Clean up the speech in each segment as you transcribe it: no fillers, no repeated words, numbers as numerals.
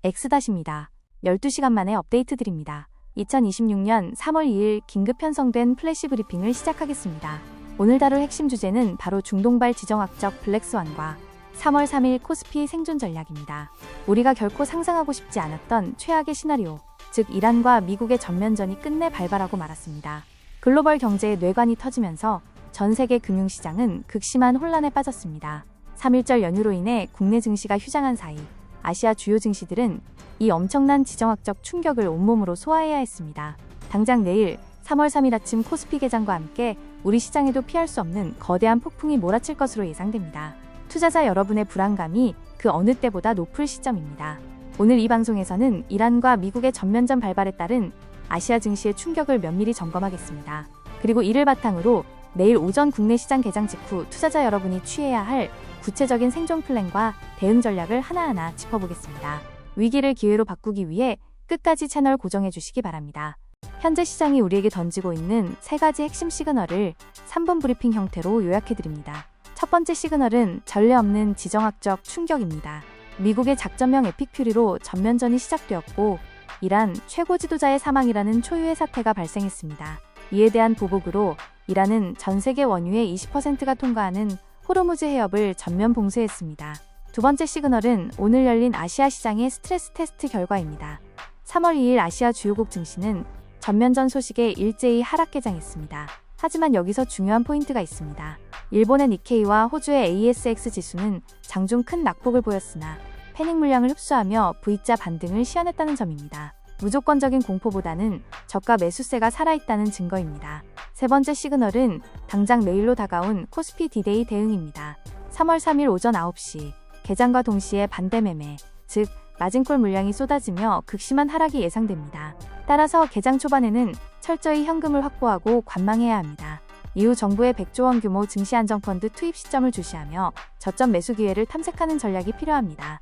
X-입니다. 12시간 만에 업데이트 드립니다. 2026년 3월 2일 긴급 편성된 플래시 브리핑을 시작하겠습니다. 오늘 다룰 핵심 주제는 바로 중동발 지정학적 블랙스완과 3월 3일 코스피 생존 전략입니다. 우리가 결코 상상하고 싶지 않았던 최악의 시나리오, 즉 이란과 미국의 전면전이 끝내 발발하고 말았습니다. 글로벌 경제의 뇌관이 터지면서 전 세계 금융시장은 극심한 혼란에 빠졌습니다. 3.1절 연휴로 인해 국내 증시가 휴장한 사이 아시아 주요 증시들은 이 엄청난 지정학적 충격을 온몸으로 소화해야 했습니다. 당장 내일 3월 3일 아침 코스피 개장과 함께 우리 시장에도 피할 수 없는 거대한 폭풍이 몰아칠 것으로 예상됩니다. 투자자 여러분의 불안감이 그 어느 때보다 높을 시점입니다. 오늘 이 방송에서는 이란과 미국의 전면전 발발에 따른 아시아 증시의 충격을 면밀히 점검하겠습니다. 그리고 이를 바탕으로 내일 오전 국내 시장 개장 직후 투자자 여러분이 취해야 할 구체적인 생존 플랜과 대응 전략을 하나하나 짚어보겠습니다. 위기를 기회로 바꾸기 위해 끝까지 채널 고정해 주시기 바랍니다. 현재 시장이 우리에게 던지고 있는 3가지 핵심 시그널을 3분 브리핑 형태로 요약해드립니다. 첫 번째 시그널은 전례 없는 지정학적 충격입니다. 미국의 작전명 에픽 퓨리로 전면전이 시작되었고 이란 최고 지도자의 사망이라는 초유의 사태가 발생했습니다. 이에 대한 보복으로 이란은 전 세계 원유의 20%가 통과하는 호르무즈 해협을 전면 봉쇄했습니다. 두 번째 시그널은 오늘 열린 아시아 시장의 스트레스 테스트 결과입니다. 3월 2일 아시아 주요국 증시는 전면전 소식에 일제히 하락 개장했습니다. 하지만 여기서 중요한 포인트가 있습니다. 일본의 니케이와 호주의 ASX 지수는 장중 큰 낙폭을 보였으나 패닉 물량을 흡수하며 V자 반등을 시현했다는 점입니다. 무조건적인 공포보다는 저가 매수세가 살아있다는 증거입니다. 세 번째 시그널은 당장 내일로 다가온 코스피 D-데이 대응입니다. 3월 3일 오전 9시 개장과 동시에 반대 매매, 즉 마진콜 물량이 쏟아지며 극심한 하락이 예상됩니다. 따라서 개장 초반에는 철저히 현금을 확보하고 관망해야 합니다. 이후 정부의 100조 원 규모 증시안정펀드 투입 시점을 주시하며 저점 매수 기회를 탐색하는 전략이 필요합니다.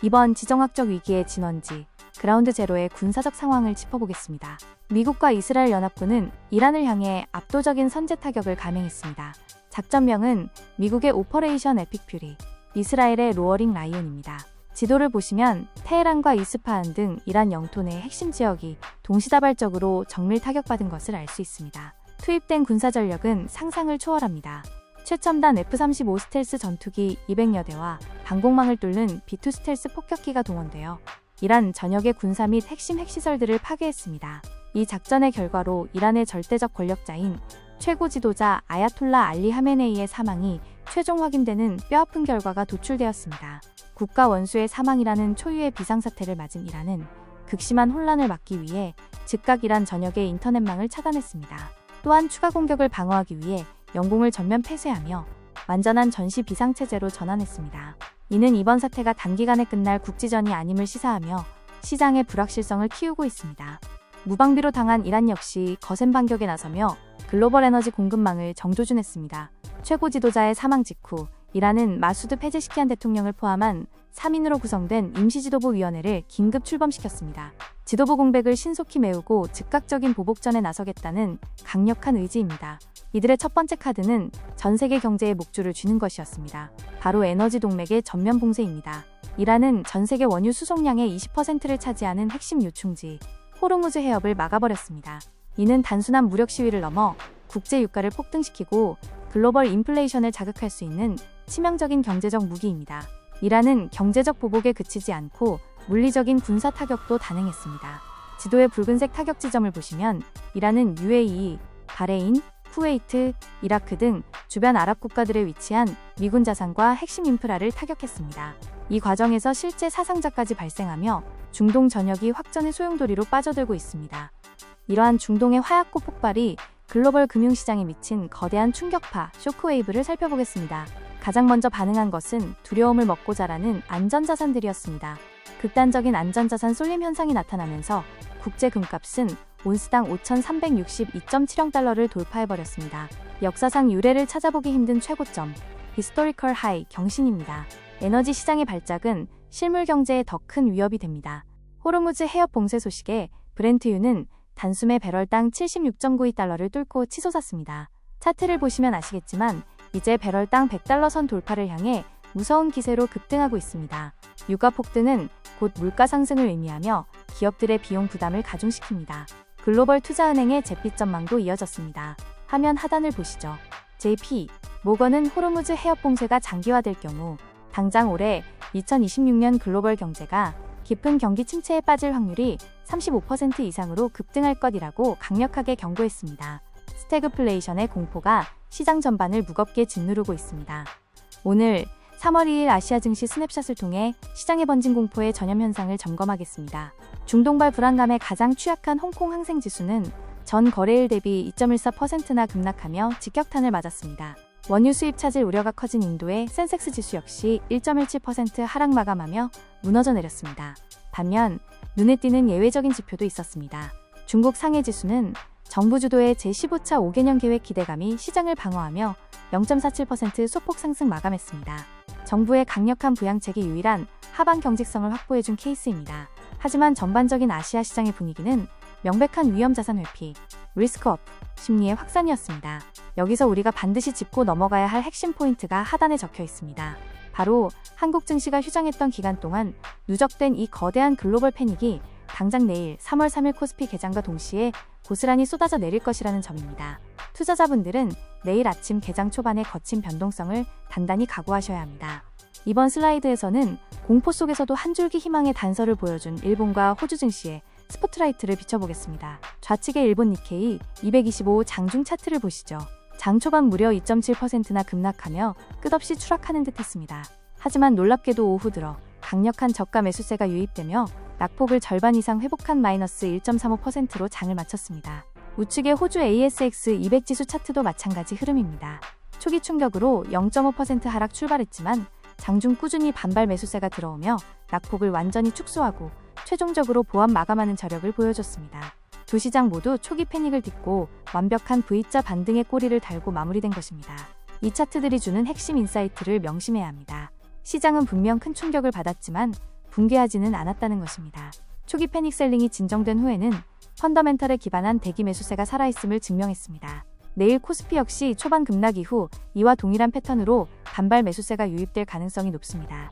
이번 지정학적 위기의 진원지, 그라운드 제로의 군사적 상황을 짚어보겠습니다. 미국과 이스라엘 연합군은 이란을 향해 압도적인 선제 타격을 감행했습니다. 작전명은 미국의 오퍼레이션 에픽 퓨리, 이스라엘의 로어링 라이온입니다. 지도를 보시면 테헤란과 이스파한 등 이란 영토 내 핵심 지역이 동시다발적으로 정밀 타격받은 것을 알 수 있습니다. 투입된 군사 전력은 상상을 초월합니다. 최첨단 F-35 스텔스 전투기 200여 대와 방공망을 뚫는 B-2 스텔스 폭격기가 동원되어 이란 전역의 군사 및 핵심 핵시설들을 파괴했습니다. 이 작전의 결과로 이란의 절대적 권력자인 최고 지도자 아야톨라 알리 하메네이의 사망이 최종 확인되는 뼈아픈 결과가 도출되었습니다. 국가 원수의 사망이라는 초유의 비상사태를 맞은 이란은 극심한 혼란을 막기 위해 즉각 이란 전역의 인터넷망을 차단했습니다. 또한 추가 공격을 방어하기 위해 영공을 전면 폐쇄하며 완전한 전시 비상체제로 전환했습니다. 이는 이번 사태가 단기간에 끝날 국지전이 아님을 시사하며 시장의 불확실성을 키우고 있습니다. 무방비로 당한 이란 역시 거센 반격에 나서며 글로벌 에너지 공급망을 정조준했습니다. 최고 지도자의 사망 직후 이란은 마수드 페제시키안 대통령을 포함한 3인으로 구성된 임시지도부위원회를 긴급 출범시켰습니다. 지도부 공백을 신속히 메우고 즉각적인 보복전에 나서겠다는 강력한 의지입니다. 이들의 첫 번째 카드는 전 세계 경제의 목줄을 쥐는 것이었습니다. 바로 에너지 동맥의 전면 봉쇄입니다. 이란은 전 세계 원유 수송량의 20%를 차지하는 핵심 요충지 호르무즈 해협을 막아버렸습니다. 이는 단순한 무력 시위를 넘어 국제 유가를 폭등시키고 글로벌 인플레이션을 자극할 수 있는 치명적인 경제적 무기입니다. 이란은 경제적 보복에 그치지 않고 물리적인 군사 타격도 단행했습니다. 지도의 붉은색 타격 지점을 보시면 이란은 UAE, 바레인, 쿠웨이트, 이라크 등 주변 아랍 국가들에 위치한 미군 자산과 핵심 인프라를 타격했습니다. 이 과정에서 실제 사상자까지 발생하며 중동 전역이 확전의 소용돌이로 빠져들고 있습니다. 이러한 중동의 화약고 폭발이 글로벌 금융시장에 미친 거대한 충격파, 쇼크웨이브를 살펴보겠습니다. 가장 먼저 반응한 것은 두려움을 먹고 자라는 안전자산들이었습니다. 극단적인 안전자산 쏠림 현상이 나타나면서 국제 금값은 온스당 5,362.7영 달러를 돌파해버렸습니다. 역사상 유례를 찾아보기 힘든 최고점, 히스토리컬 하이 경신입니다. 에너지 시장의 발작은 실물 경제에 더 큰 위협이 됩니다. 호르무즈 해협 봉쇄 소식에 브렌트유는 단숨에 배럴당 76.92달러를 뚫고 치솟았습니다. 차트를 보시면 아시겠지만 이제 배럴당 100달러 선 돌파를 향해 무서운 기세로 급등하고 있습니다. 유가 폭등은 곧 물가 상승을 의미하며 기업들의 비용 부담을 가중시킵니다. 글로벌 투자은행의 잿빛 전망도 이어졌습니다. 화면 하단을 보시죠. JP 모건은 호르무즈 해협 봉쇄가 장기화될 경우 당장 올해 2026년 글로벌 경제가 깊은 경기 침체에 빠질 확률이 35% 이상으로 급등할 것이라고 강력하게 경고했습니다. 스태그플레이션의 공포가 시장 전반을 무겁게 짓누르고 있습니다. 오늘 3월 2일 아시아 증시 스냅샷을 통해 시장에 번진 공포의 전염 현상을 점검하겠습니다. 중동발 불안감에 가장 취약한 홍콩 항생지수는 전 거래일 대비 2.14%나 급락하며 직격탄을 맞았습니다. 원유 수입 차질 우려가 커진 인도의 센섹스 지수 역시 1.17% 하락 마감하며 무너져 내렸습니다. 반면 눈에 띄는 예외적인 지표도 있었습니다. 중국 상해 지수는 정부 주도의 제15차 5개년 계획 기대감이 시장을 방어하며 0.47% 소폭 상승 마감했습니다. 정부의 강력한 부양책이 유일한 하방 경직성을 확보해준 케이스입니다. 하지만 전반적인 아시아 시장의 분위기는 명백한 위험 자산 회피, 리스크업 심리의 확산이었습니다. 여기서 우리가 반드시 짚고 넘어가야 할 핵심 포인트가 하단에 적혀 있습니다. 바로 한국 증시가 휴장했던 기간 동안 누적된 이 거대한 글로벌 패닉이 당장 내일 3월 3일 코스피 개장과 동시에 고스란히 쏟아져 내릴 것이라는 점입니다. 투자자분들은 내일 아침 개장 초반의 거친 변동성을 단단히 각오하셔야 합니다. 이번 슬라이드에서는 공포 속에서도 한 줄기 희망의 단서를 보여준 일본과 호주 증시에 스포트라이트를 비춰보겠습니다. 좌측의 일본 니케이 225 장중 차트를 보시죠. 장 초반 무려 2.7%나 급락하며 끝없이 추락하는 듯 했습니다. 하지만 놀랍게도 오후 들어 강력한 저가 매수세가 유입되며 낙폭을 절반 이상 회복한 마이너스 1.35%로 장을 마쳤습니다. 우측의 호주 ASX 200 지수 차트도 마찬가지 흐름입니다. 초기 충격으로 0.5% 하락 출발했지만 장중 꾸준히 반발 매수세가 들어오며 낙폭을 완전히 축소하고 최종적으로 보합 마감하는 저력을 보여줬습니다. 두 시장 모두 초기 패닉을 딛고 완벽한 V자 반등의 꼬리를 달고 마무리된 것입니다. 이 차트들이 주는 핵심 인사이트를 명심해야 합니다. 시장은 분명 큰 충격을 받았지만 붕괴하지는 않았다는 것입니다. 초기 패닉 셀링이 진정된 후에는 펀더멘털에 기반한 대기 매수세가 살아있음을 증명했습니다. 내일 코스피 역시 초반 급락 이후 이와 동일한 패턴으로 반발 매수세가 유입될 가능성이 높습니다.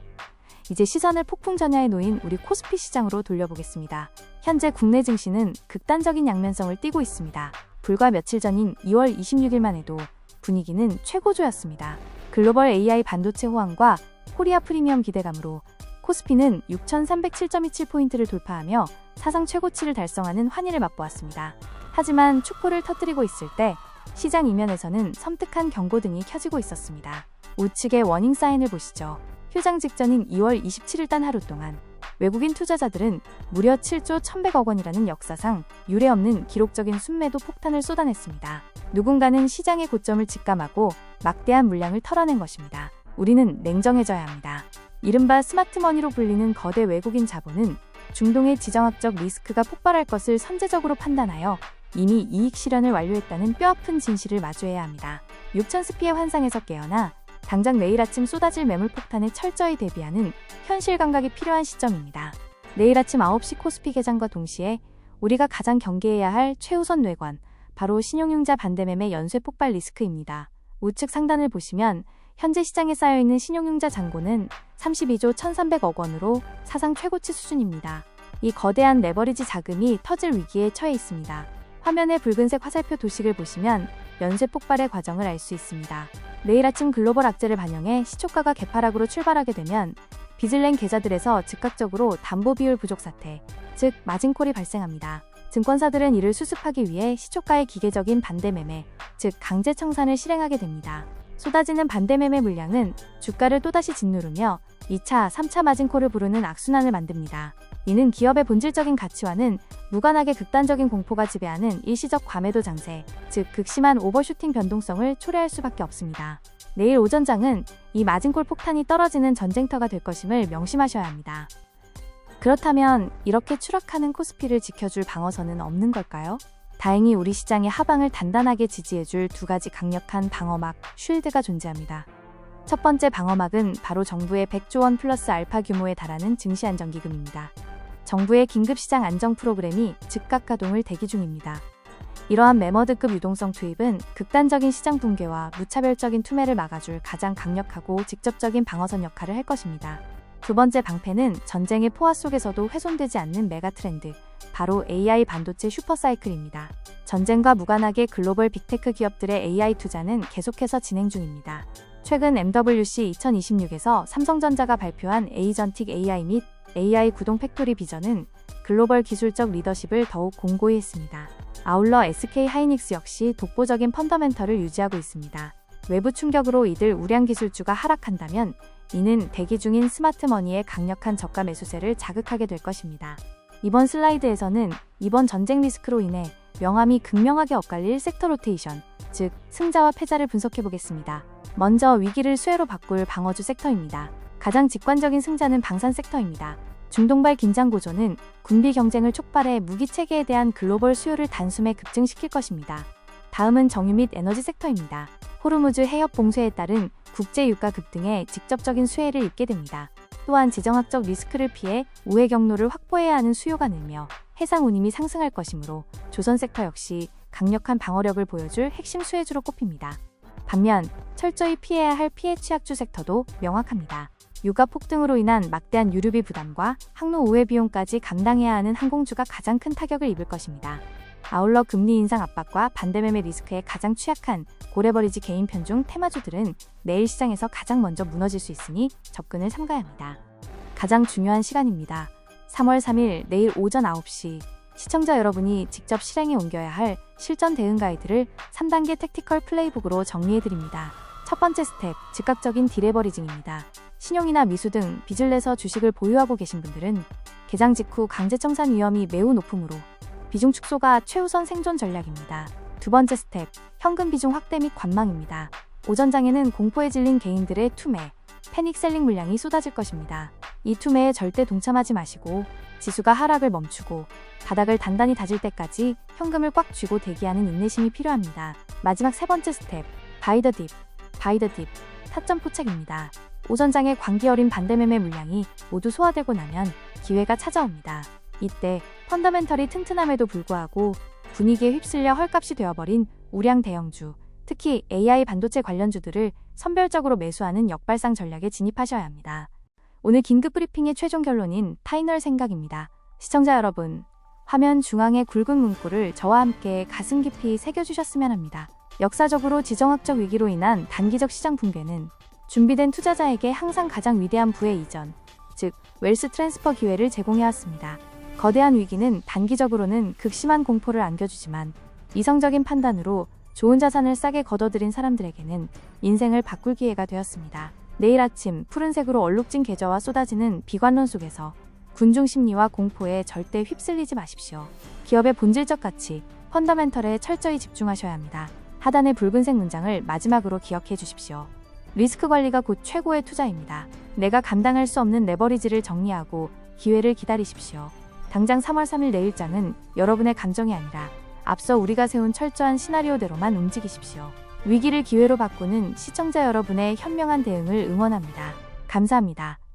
이제 시선을 폭풍 전야에 놓인 우리 코스피 시장으로 돌려보겠습니다. 현재 국내 증시는 극단적인 양면성을 띠고 있습니다. 불과 며칠 전인 2월 26일만 해도 분위기는 최고조였습니다. 글로벌 AI 반도체 호황과 코리아 프리미엄 기대감으로 코스피는 6,307.27포인트를 돌파하며 사상 최고치를 달성하는 환희를 맛보았습니다. 하지만 축포를 터뜨리고 있을 때 시장 이면에서는 섬뜩한 경고등이 켜지고 있었습니다. 우측의 워닝 사인을 보시죠. 휴장 직전인 2월 27일 단 하루 동안 외국인 투자자들은 무려 7조 1,100억 원이라는 역사상 유례없는 기록적인 순매도 폭탄을 쏟아냈습니다. 누군가는 시장의 고점을 직감하고 막대한 물량을 털어낸 것입니다. 우리는 냉정해져야 합니다. 이른바 스마트머니로 불리는 거대 외국인 자본은 중동의 지정학적 리스크가 폭발할 것을 선제적으로 판단하여 이미 이익 실현을 완료했다는 뼈아픈 진실을 마주해야 합니다. 6000스피의 환상에서 깨어나 당장 내일 아침 쏟아질 매물폭탄에 철저히 대비하는 현실 감각이 필요한 시점입니다. 내일 아침 9시 코스피 개장과 동시에 우리가 가장 경계해야 할 최우선 뇌관, 바로 신용융자 반대매매 연쇄 폭발 리스크입니다. 우측 상단을 보시면 현재 시장에 쌓여있는 신용융자 잔고는 32조 1,300억 원으로 사상 최고치 수준입니다. 이 거대한 레버리지 자금이 터질 위기에 처해 있습니다. 화면의 붉은색 화살표 도식을 보시면 연쇄 폭발의 과정을 알 수 있습니다. 내일 아침 글로벌 악재를 반영해 시초가가 개파락으로 출발하게 되면 빚을 낸 계좌들에서 즉각적으로 담보 비율 부족 사태, 즉 마진콜이 발생합니다. 증권사들은 이를 수습하기 위해 시초가의 기계적인 반대매매, 즉 강제 청산을 실행하게 됩니다. 쏟아지는 반대매매 물량은 주가를 또다시 짓누르며 2차, 3차 마진콜을 부르는 악순환을 만듭니다. 이는 기업의 본질적인 가치와는 무관하게 극단적인 공포가 지배하는 일시적 과매도 장세, 즉 극심한 오버슈팅 변동성을 초래할 수밖에 없습니다. 내일 오전장은 이 마진콜 폭탄이 떨어지는 전쟁터가 될 것임을 명심하셔야 합니다. 그렇다면 이렇게 추락하는 코스피를 지켜줄 방어선은 없는 걸까요? 다행히 우리 시장의 하방을 단단하게 지지해줄 두 가지 강력한 방어막, 쉴드가 존재합니다. 첫 번째 방어막은 바로 정부의 100조 원 플러스 알파 규모에 달하는 증시안정기금입니다. 정부의 긴급시장 안정 프로그램이 즉각 가동을 대기 중입니다. 이러한 매머드급 유동성 투입은 극단적인 시장 붕괴와 무차별적인 투매를 막아줄 가장 강력하고 직접적인 방어선 역할을 할 것입니다. 두 번째 방패는 전쟁의 포화 속에서도 훼손되지 않는 메가 트렌드, 바로 AI 반도체 슈퍼사이클입니다. 전쟁과 무관하게 글로벌 빅테크 기업들의 AI 투자는 계속해서 진행 중입니다. 최근 MWC 2026에서 삼성전자가 발표한 에이전틱 AI 및 AI 구동 팩토리 비전은 글로벌 기술적 리더십을 더욱 공고히 했습니다. 아울러 SK 하이닉스 역시 독보적인 펀더멘털을 유지하고 있습니다. 외부 충격으로 이들 우량 기술주가 하락한다면 이는 대기 중인 스마트머니의 강력한 저가 매수세를 자극하게 될 것입니다. 이번 슬라이드에서는 이번 전쟁 리스크로 인해 명암이 극명하게 엇갈릴 섹터 로테이션, 즉 승자와 패자를 분석해 보겠습니다. 먼저 위기를 수혜로 바꿀 방어주 섹터입니다. 가장 직관적인 승자는 방산 섹터입니다. 중동발 긴장 고조는 군비 경쟁을 촉발해 무기 체계에 대한 글로벌 수요를 단숨에 급증시킬 것입니다. 다음은 정유 및 에너지 섹터입니다. 호르무즈 해협 봉쇄에 따른 국제 유가 급등에 직접적인 수혜를 입게 됩니다. 또한 지정학적 리스크를 피해 우회 경로를 확보해야 하는 수요가 늘며 해상 운임이 상승할 것이므로 조선 섹터 역시 강력한 방어력을 보여줄 핵심 수혜주로 꼽힙니다. 반면 철저히 피해야 할 피해 취약주 섹터도 명확합니다. 유가 폭등으로 인한 막대한 유류비 부담과 항로 우회 비용까지 감당해야 하는 항공주가 가장 큰 타격을 입을 것입니다. 아울러 금리 인상 압박과 반대매매 리스크에 가장 취약한 고래버리지 개인 편중 테마주들은 내일 시장에서 가장 먼저 무너질 수 있으니 접근을 삼가야 합니다. 가장 중요한 시간입니다. 3월 3일 내일 오전 9시 시청자 여러분이 직접 실행에 옮겨야 할 실전 대응 가이드를 3단계 택티컬 플레이북으로 정리해드립니다. 첫 번째 스텝, 즉각적인 디레버리징입니다. 신용이나 미수 등 빚을 내서 주식을 보유하고 계신 분들은 개장 직후 강제 청산 위험이 매우 높으므로 비중 축소가 최우선 생존 전략입니다. 두 번째 스텝, 현금 비중 확대 및 관망입니다. 오전장에는 공포에 질린 개인들의 투매, 패닉셀링 물량이 쏟아질 것입니다. 이 투매에 절대 동참하지 마시고 지수가 하락을 멈추고 바닥을 단단히 다질 때까지 현금을 꽉 쥐고 대기하는 인내심이 필요합니다. 마지막 세 번째 스텝, 바이 더 딥, 타점 포착입니다. 오전장의 광기 어린 반대매매 물량이 모두 소화되고 나면 기회가 찾아옵니다. 이때 펀더멘털이 튼튼함에도 불구하고 분위기에 휩쓸려 헐값이 되어버린 우량 대형주, 특히 AI 반도체 관련주들을 선별적으로 매수하는 역발상 전략에 진입하셔야 합니다. 오늘 긴급 브리핑의 최종 결론인 파이널 생각입니다. 시청자 여러분, 화면 중앙의 굵은 문구를 저와 함께 가슴 깊이 새겨주셨으면 합니다. 역사적으로 지정학적 위기로 인한 단기적 시장 붕괴는 준비된 투자자에게 항상 가장 위대한 부의 이전, 즉 웰스 트랜스퍼 기회를 제공해왔습니다. 거대한 위기는 단기적으로는 극심한 공포를 안겨주지만 이성적인 판단으로 좋은 자산을 싸게 걷어들인 사람들에게는 인생을 바꿀 기회가 되었습니다. 내일 아침 푸른색으로 얼룩진 계좌와 쏟아지는 비관론 속에서 군중 심리와 공포에 절대 휩쓸리지 마십시오. 기업의 본질적 가치, 펀더멘털에 철저히 집중하셔야 합니다. 하단의 붉은색 문장을 마지막으로 기억해 주십시오. 리스크 관리가 곧 최고의 투자입니다. 내가 감당할 수 없는 레버리지를 정리하고 기회를 기다리십시오. 당장 3월 3일 내일장은 여러분의 감정이 아니라 앞서 우리가 세운 철저한 시나리오대로만 움직이십시오. 위기를 기회로 바꾸는 시청자 여러분의 현명한 대응을 응원합니다. 감사합니다.